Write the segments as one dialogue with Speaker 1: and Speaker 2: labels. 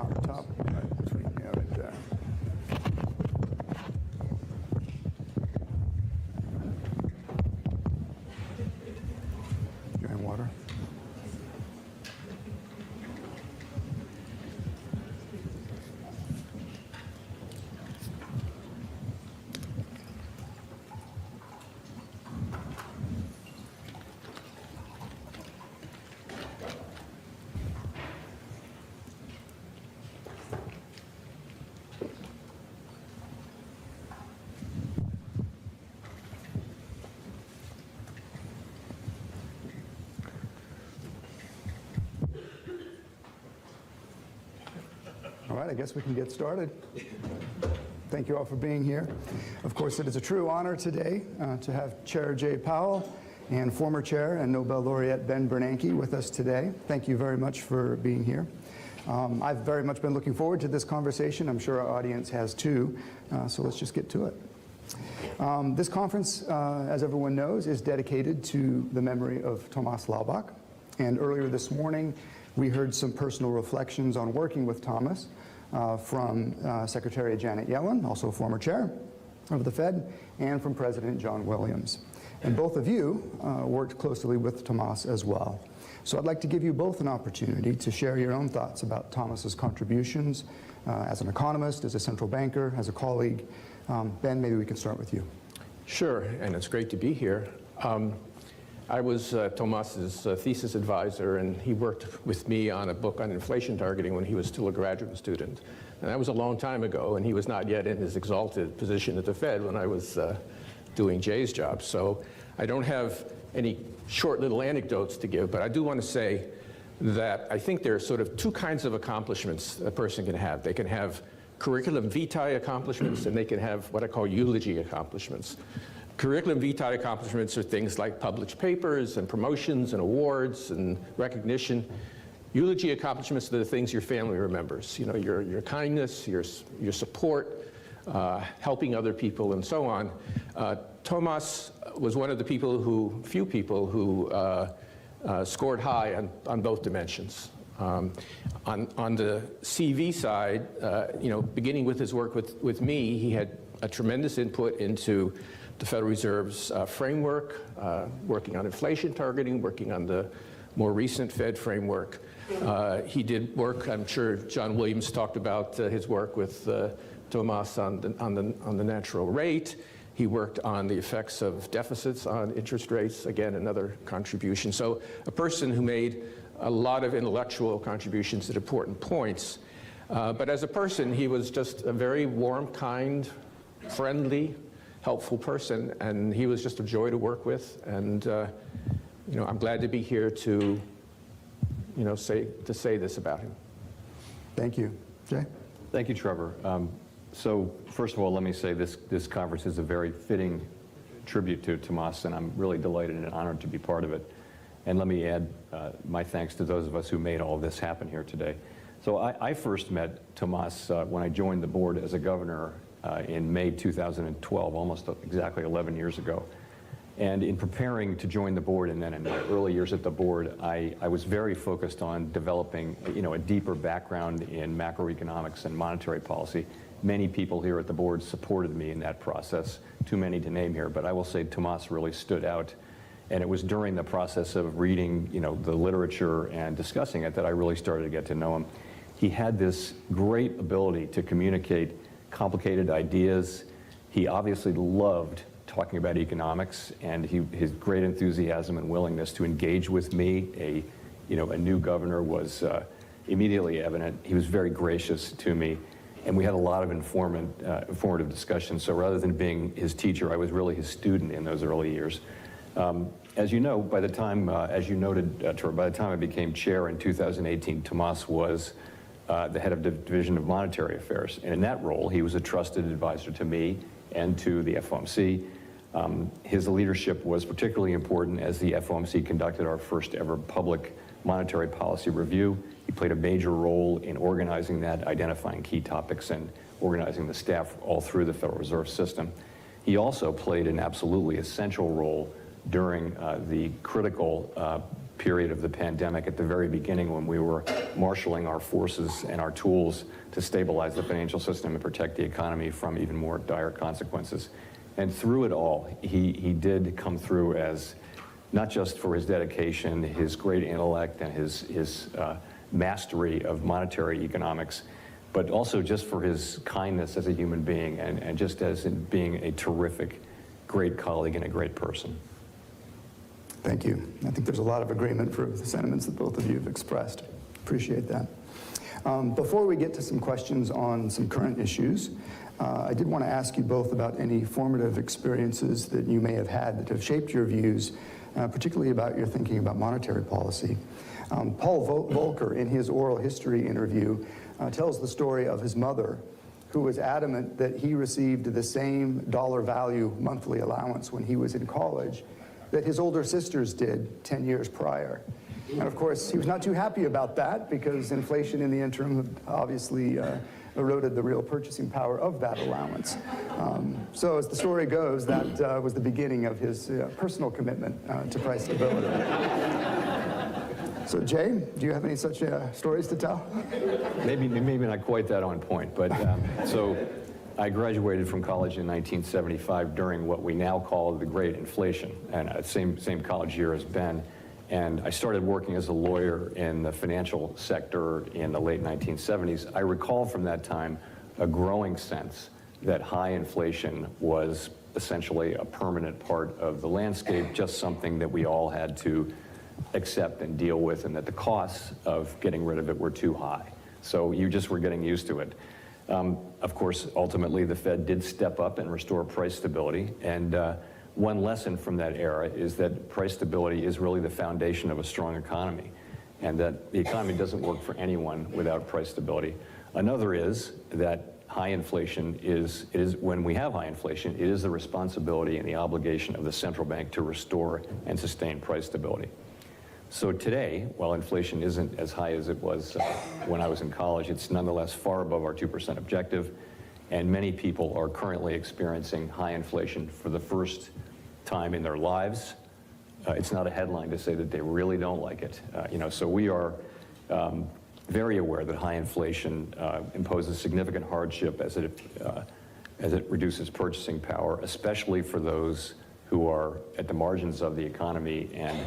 Speaker 1: top right between you right there. You want water? All right, I guess we can get started. Thank you all for being here. Of course, it is a true honor today to have Chair Jay Powell and former Chair and Nobel laureate Ben Bernanke with us today. Thank you very much for being here. I've very much been looking forward to this conversation. I'm sure our audience has too, so let's just get to it. This conference, as everyone knows, is dedicated to the memory of Thomas Laubach. And earlier this morning, we heard some personal reflections on working with Thomas from Secretary Janet Yellen, also former chair of the Fed, and from President John Williams. And both of you worked closely with Thomas as well. So I'd like to give you both an opportunity to share your own thoughts about Thomas's contributions as an economist, as a central banker, as a colleague. Ben, maybe we can start with you.
Speaker 2: Sure, and it's great to be here. I was Thomas's thesis advisor, and he worked with me on a book on inflation targeting when he was still a graduate student. And that was a long time ago, and he was not yet in his exalted position at the Fed when I was doing Jay's job. So I don't have any short little anecdotes to give, but I do want to say that I think there are sort of two kinds of accomplishments a person can have. They can have curriculum vitae accomplishments, and they can have what I call eulogy accomplishments. Curriculum vitae accomplishments are things like published papers and promotions and awards and recognition. Eulogy accomplishments are the things your family remembers. You know, your kindness, your support, helping other people, and so on. Thomas was one of the few people who scored high on both dimensions. On the CV side, beginning with his work with me, he had a tremendous input into the Federal Reserve's framework, working on inflation targeting, working on the more recent Fed framework. He did work, I'm sure John Williams talked about his work with Thomas on the natural rate. He worked on the effects of deficits on interest rates, again, another contribution. So a person who made a lot of intellectual contributions at important points. But as a person, he was just a very warm, kind, friendly, helpful person, and he was just a joy to work with. And I'm glad to be here to say this about him.
Speaker 1: Thank you. Jay?
Speaker 3: Thank you, Trevor. So first of all, let me say this conference is a very fitting tribute to Tomas, and I'm really delighted and honored to be part of it. And let me add my thanks to those of us who made all this happen here today. So I first met Tomas when I joined the board as a governor in May 2012, almost exactly 11 years ago. And in preparing to join the board, and then in my early years at the board, I was very focused on developing a deeper background in macroeconomics and monetary policy. Many people here at the board supported me in that process, too many to name here, but I will say Tomas really stood out. And it was during the process of reading the literature and discussing it that I really started to get to know him. He had this great ability to communicate complicated ideas. He obviously loved talking about economics, and his great enthusiasm and willingness to engage with me, a new governor, was immediately evident. He was very gracious to me, and we had a lot of informative discussions. So rather than being his teacher, I was really his student in those early years. As you know, by the time, as you noted, Trevor, by the time I became chair in 2018, Tomas was the head of the Division of Monetary Affairs. And in that role, he was a trusted advisor to me and to the FOMC. His leadership was particularly important as the FOMC conducted our first ever public monetary policy review. He played a major role in organizing that, identifying key topics, and organizing the staff all through the Federal Reserve System. He also played an absolutely essential role during the critical period of the pandemic at the very beginning when we were marshaling our forces and our tools to stabilize the financial system and protect the economy from even more dire consequences. And through it all, he did come through as, not just for his dedication, his great intellect, and his mastery of monetary economics, but also just for his kindness as a human being and just as in being a terrific, great colleague and a great person.
Speaker 1: Thank you. I think there's a lot of agreement for the sentiments that both of you have expressed. Appreciate that. Before we get to some questions on some current issues, I did want to ask you both about any formative experiences that you may have had that have shaped your views, particularly about your thinking about monetary policy. Paul Volcker, in his oral history interview, tells the story of his mother, who was adamant that he received the same dollar value monthly allowance when he was in college that his older sisters did 10 years prior. And of course, he was not too happy about that because inflation in the interim obviously eroded the real purchasing power of that allowance. So as the story goes, that was the beginning of his personal commitment to price stability. So Jay, do you have any such stories to tell?
Speaker 3: Maybe not quite that on point, but so I graduated from college in 1975 during what we now call the Great Inflation, and same college year as Ben. And I started working as a lawyer in the financial sector in the late 1970s. I recall from that time a growing sense that high inflation was essentially a permanent part of the landscape, just something that we all had to accept and deal with, and that the costs of getting rid of it were too high. So you just were getting used to it. Of course, ultimately, the Fed did step up and restore price stability. And one lesson from that era is that price stability is really the foundation of a strong economy, and that the economy doesn't work for anyone without price stability. Another is that high inflation when we have high inflation, it is the responsibility and the obligation of the central bank to restore and sustain price stability. So today, while inflation isn't as high as it was when I was in college, it's nonetheless far above our 2% objective, and many people are currently experiencing high inflation for the first time in their lives. It's not a headline to say that they really don't like it. So we are very aware that high inflation imposes significant hardship as it reduces purchasing power, especially for those who are at the margins of the economy and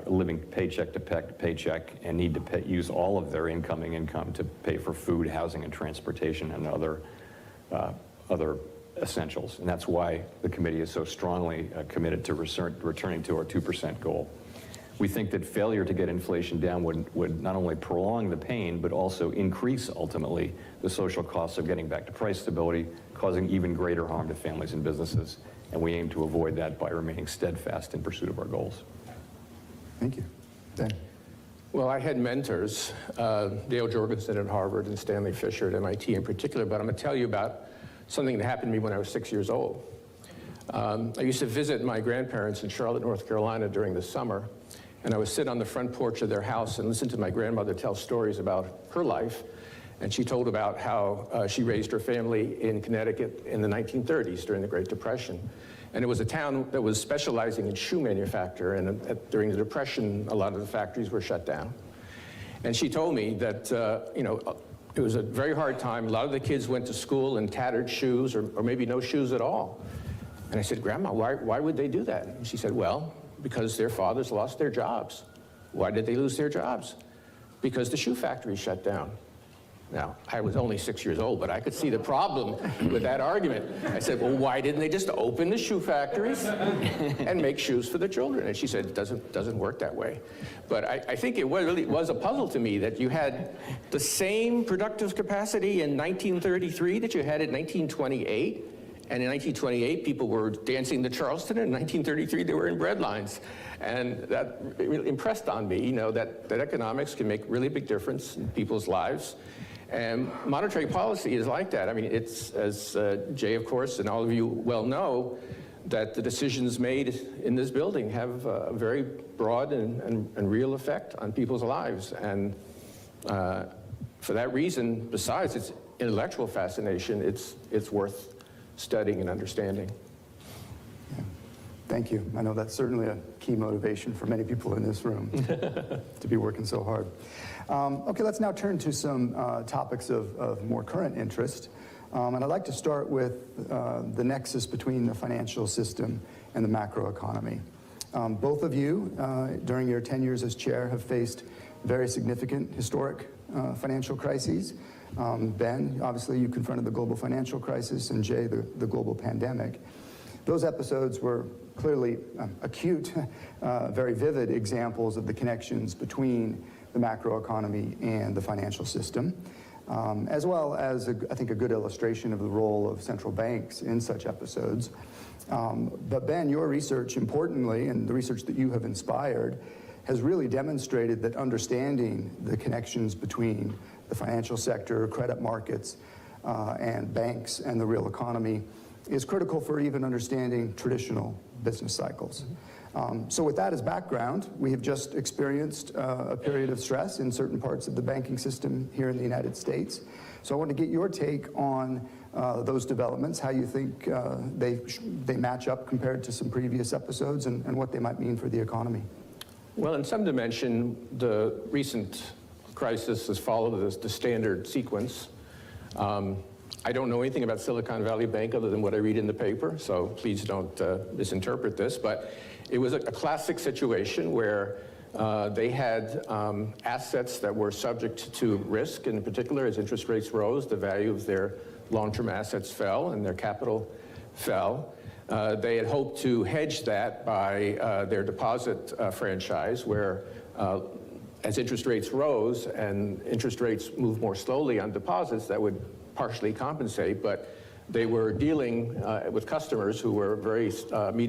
Speaker 3: living paycheck to paycheck and need to use all of their incoming income to pay for food, housing, and transportation and other essentials. And that's why the committee is so strongly committed to returning to our 2% goal. We think that failure to get inflation down would not only prolong the pain, but also increase, ultimately, the social costs of getting back to price stability, causing even greater harm to families and businesses. And we aim to avoid that by remaining steadfast in pursuit of our goals.
Speaker 1: Thank you. Dan?
Speaker 2: Well, I had mentors, Dale Jorgensen at Harvard and Stanley Fischer at MIT in particular, but I'm going to tell you about something that happened to me when I was 6 years old. I used to visit my grandparents in Charlotte, North Carolina during the summer, and I would sit on the front porch of their house and listen to my grandmother tell stories about her life. And she told about how she raised her family in Connecticut in the 1930s during the Great Depression. And it was a town that was specializing in shoe manufacture, and during the Depression, a lot of the factories were shut down. And she told me that, it was a very hard time. A lot of the kids went to school in tattered shoes or maybe no shoes at all. And I said, Grandma, why would they do that? And she said, well, because their fathers lost their jobs. Why did they lose their jobs? Because the shoe factory shut down. Now, I was only 6 years old, but I could see the problem with that argument. I said, well, why didn't they just open the shoe factories and make shoes for the children? And she said, it doesn't work that way. But I think it really was a puzzle to me that you had the same productive capacity in 1933 that you had in 1928. And in 1928, people were dancing to Charleston. And in 1933, they were in bread lines. And that really impressed on me, that economics can make really big difference in people's lives. And monetary policy is like that. I mean, it's, as Jay, of course, and all of you well know, that the decisions made in this building have a very broad and real effect on people's lives. And for that reason, besides its intellectual fascination, it's worth studying and understanding.
Speaker 1: Yeah. Thank you. I know that's certainly a key motivation for many people in this room to be working so hard. Okay, let's now turn to some topics of more current interest. And I'd like to start with the nexus between the financial system and the macroeconomy. Both of you, during your tenures as chair, have faced very significant historic financial crises. Ben, obviously you confronted the global financial crisis, and Jay, the global pandemic. Those episodes were clearly acute, very vivid examples of the connections between the macroeconomy and the financial system, as well as, I think, a good illustration of the role of central banks in such episodes. But Ben, your research, importantly, and the research that you have inspired, has really demonstrated that understanding the connections between the financial sector, credit markets, and banks and the real economy is critical for even understanding traditional business cycles. So with that as background, we have just experienced a period of stress in certain parts of the banking system here in the United States. So I want to get your take on those developments, how you think they match up compared to some previous episodes, and what they might mean for the economy.
Speaker 2: Well, in some dimension, the recent crisis has followed the standard sequence. I don't know anything about Silicon Valley Bank other than what I read in the paper, so please don't misinterpret this, but it was a classic situation where they had assets that were subject to risk. In particular, as interest rates rose, the value of their long-term assets fell and their capital fell. They had hoped to hedge that by their deposit franchise, where as interest rates rose and interest rates moved more slowly on deposits, that would partially compensate, but they were dealing with customers who were very social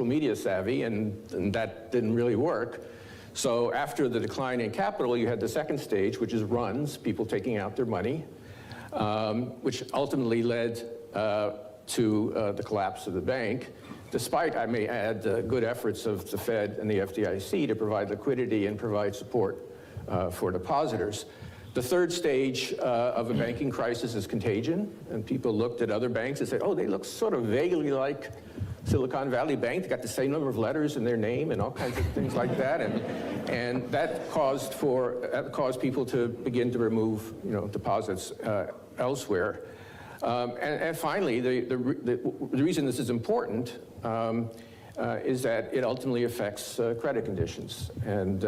Speaker 2: media savvy, and that didn't really work. So after the decline in capital, you had the second stage, which is runs, people taking out their money, which ultimately led to the collapse of the bank, despite, I may add, good efforts of the Fed and the FDIC to provide liquidity and provide support for depositors. The third stage of a banking crisis is contagion, and people looked at other banks and said, oh, they look sort of vaguely like Silicon Valley Bank. They got the same number of letters in their name and all kinds of things like that, and that caused people to begin to remove, deposits elsewhere. And finally, the reason this is important is that it ultimately affects credit conditions. And